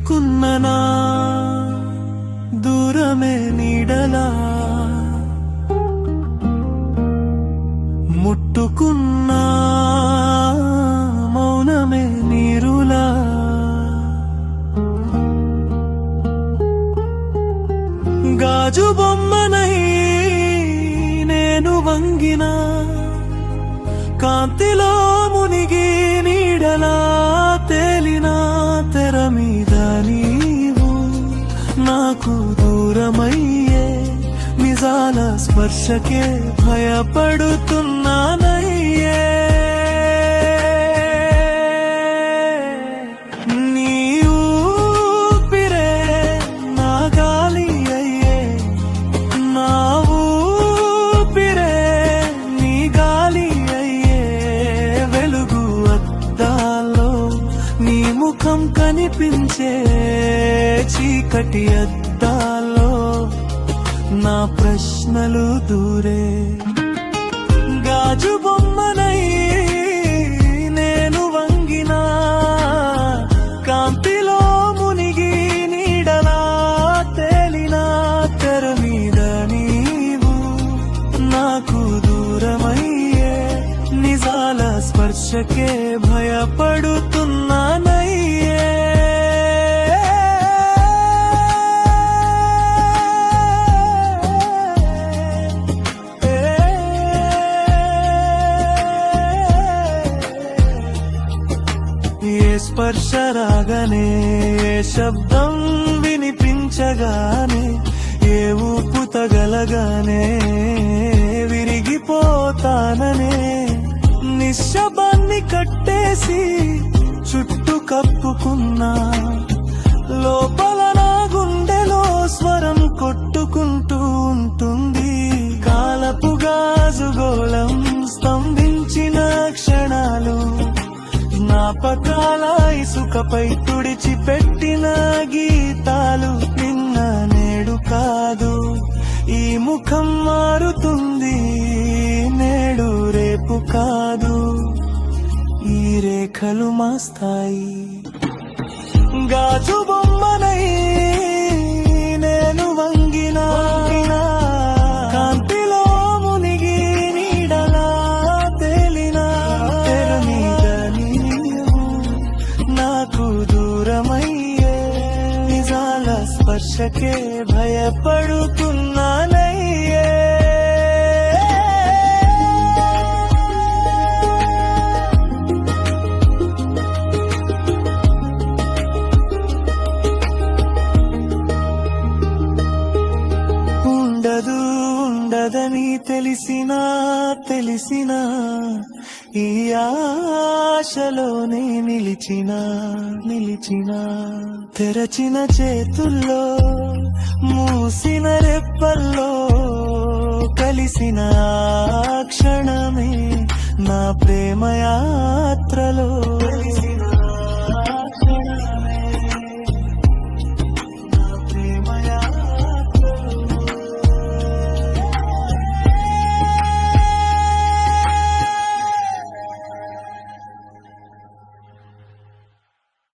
చేరుకున్ననా దూరమే నీడలా ముట్టుకున్నా మౌనమే నీరులా గాజు బొమ్మనై నేను వంగినా కాంతిలో మునిగి నీడలా తేలినా తెర మీద నీవు నాకు దూరమయ్యే నిజాల స్పర్శకే భయపడుతున్నానయ్యే నీ ఊపిరే నా గాలి అయ్యే నా ఊపిరే నీ గాలి అయ్యే వెలుగు అద్దాల్లో నీ ముఖం కనిపించే చీకటి అద్దాల్లో నా ప్రశ్నలు దూరే గాజు బొమ్మనై నేను వంగినా కాంతిలో మునిగి నీడలా తేలినా తెర మీద నీవు నాకు దూరమయ్యే నిజాల స్పర్శకే భయపడుతున్నానయ్యే ఏ స్పర్శ రాగానే ఏ శబ్దం వినిపించగానే ఏ ఊపు తగలగానే విరిగిపోతాననే నిశ్శబ్దాన్ని కట్టేసి చుట్టు కప్పుకున్నా లోపల నా గుండెలో స్వరం కొట్టుకుంటూ ఉంటుంది కాలపు గాజుగోళం స్తంభించిన క్షణాలు జ్ఞాపకాల ఇసుకపై తుడిచిపెట్టిన గీతాలు నిన్న నేడు కాదు ఈ ముఖం మారుతుంది నేడు రేపు కాదు ఈ రేఖలు మాస్తాయి గాజు బొమ్మనై నేను వంగినా కాంతిలో మునిగి నీడలా తేలినా తెర మీద నీవు నాకు దూరమయ్యే నిజాల స్పర్శకే భయపడుతున్నానయ్యే ఉండదని తెలిసినా ఈ ఆశలోనే నిలిచిన తెరచిన చేతుల్లో మూసిన రెప్పల్లో కలిసిన క్షణమే నా ప్రేమ యాత్ర